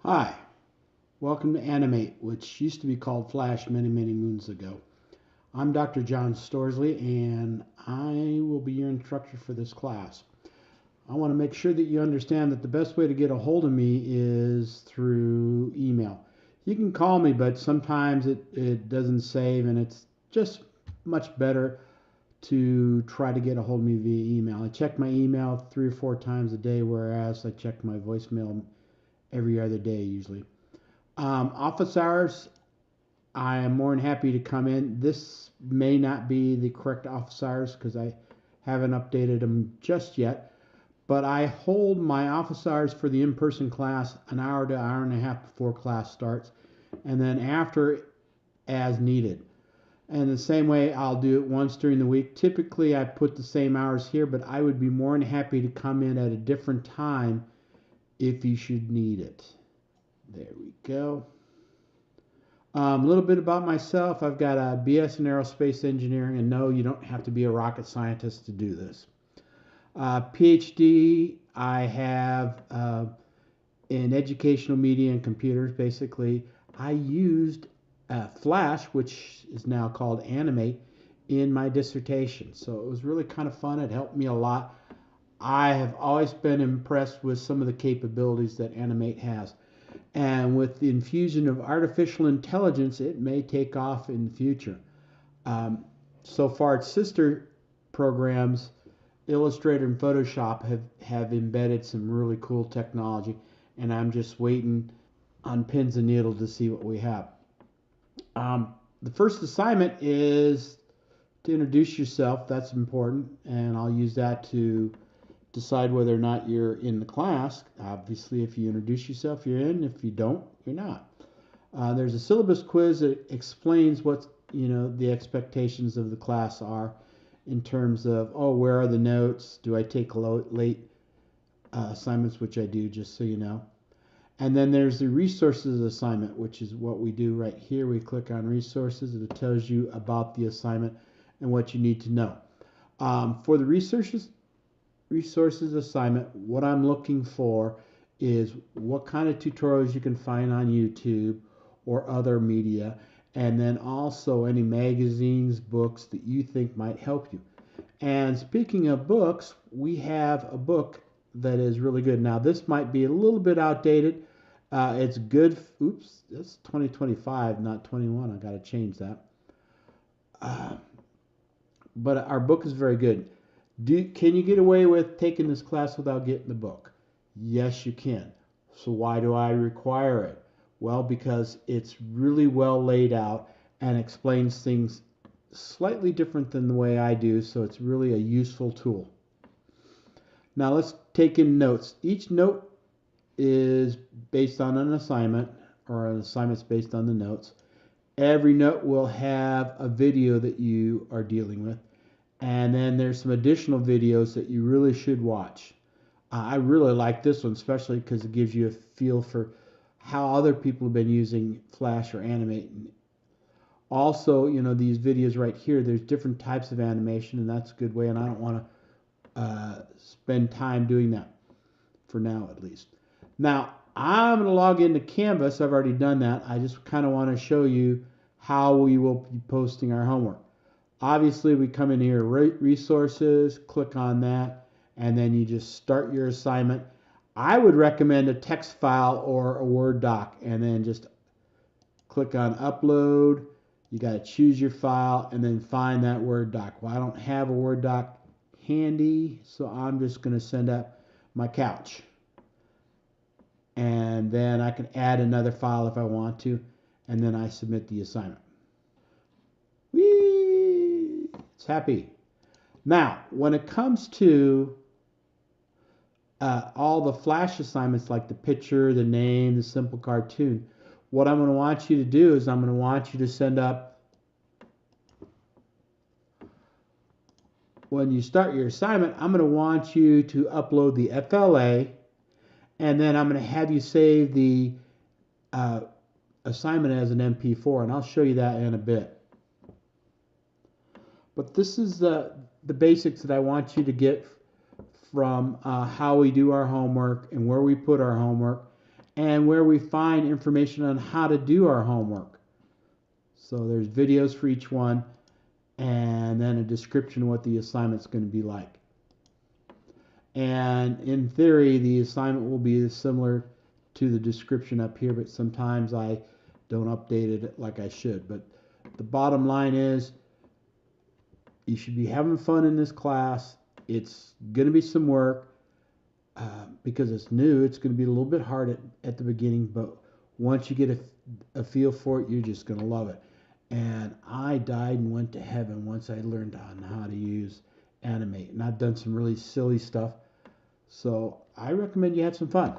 Hi, welcome to Animate, which used to be called Flash many moons ago. I'm Dr. John Storsley, and I will be your instructor for this class. I want to make sure that you understand that the best way to get a hold of me is through email. You can call me, but sometimes it doesn't save, and it's just much better to try to get a hold of me via email. I check my email 3 or 4 times a day, whereas I check my voicemail every other day usually. Office hours, I am more than happy to come in. This may not be the correct office hours because I haven't updated them just yet, but I hold my office hours for the in-person class an hour to hour and a half before class starts, and then after as needed. And the same way, I'll do it once during the week. Typically, I put the same hours here, but I would be more than happy to come in at a different time if you should need it. There we go. A little bit about myself. I've got a BS in aerospace engineering, and no, you don't have to be a rocket scientist to do this. PhD, I have in educational media and computers, basically. I used Flash, which is now called Animate, in my dissertation. So it was really kind of fun. It helped me a lot. I have always been impressed with some of the capabilities that Animate has. And with the infusion of artificial intelligence, it may take off in the future. Um, so far, its sister programs, Illustrator and Photoshop, have embedded some really cool technology, and I'm just waiting on pins and needles to see what we have. The first assignment is to introduce yourself. That's important, and I'll use that to decide whether or not you're in the class. Obviously, if you introduce yourself, you're in. If you don't, you're not. There's a syllabus quiz that explains what the expectations of the class are in terms of, oh, where are the notes? Do I take late assignments, which I do, just so you know. And then there's the resources assignment, which is what we do right here. We click on resources, and it tells you about the assignment and what you need to know. For the resources assignment, what I'm looking for is what kind of tutorials you can find on YouTube or other media, and then also any magazines, books that you think might help you. And speaking of books, we have a book that is really good. Now, this might be a little bit outdated. It's good. Oops, that's 2025, not 21. I got to change that. Uh, but our book is very good. Can you get away with taking this class without getting the book? Yes, you can. So why do I require it? Well, because it's really well laid out and explains things slightly different than the way I do, so it's really a useful tool. Now let's take in notes. Each note is based on an assignment, or an assignment's based on the notes. Every note will have a video that you are dealing with. And then there's some additional videos that you really should watch. I really like this one, especially because it gives you a feel for how other people have been using Flash or Animate. Also, these videos right here, there's different types of animation, and that's a good way, and I don't want to spend time doing that, for now at least. Now, I'm going to log into Canvas. I've already done that. I just kind of want to show you how we will be posting our homework. Obviously, we come in here, resources, click on that, and then you just start your assignment. I would recommend a text file or a Word doc, and then just click on upload. You got to choose your file and then find that Word doc. Well, I don't have a Word doc handy, so I'm just going to send up my couch. And then I can add another file if I want to, and then I submit the assignment. Whee! It's happy. Now, when it comes to all the Flash assignments, like the picture, the name, the simple cartoon, what I'm going to want you to do is I'm going to want you to send up, when you start your assignment, I'm going to want you to upload the FLA, and then I'm going to have you save the assignment as an MP4, and I'll show you that in a bit. But this is the basics that I want you to get from how we do our homework and where we put our homework. and where we find information on how to do our homework. So there's videos for each one, and then a description of what the assignment's going to be like. And in theory, the assignment will be similar to the description up here, but sometimes I don't update it like I should. But the bottom line is you should be having fun in this class. It's going to be some work. Because it's new, it's going to be a little bit hard at the beginning, but once you get a feel for it, you're just going to love it. And I died and went to heaven once I learned on how to use Animate. And I've done some really silly stuff. So I recommend you have some fun.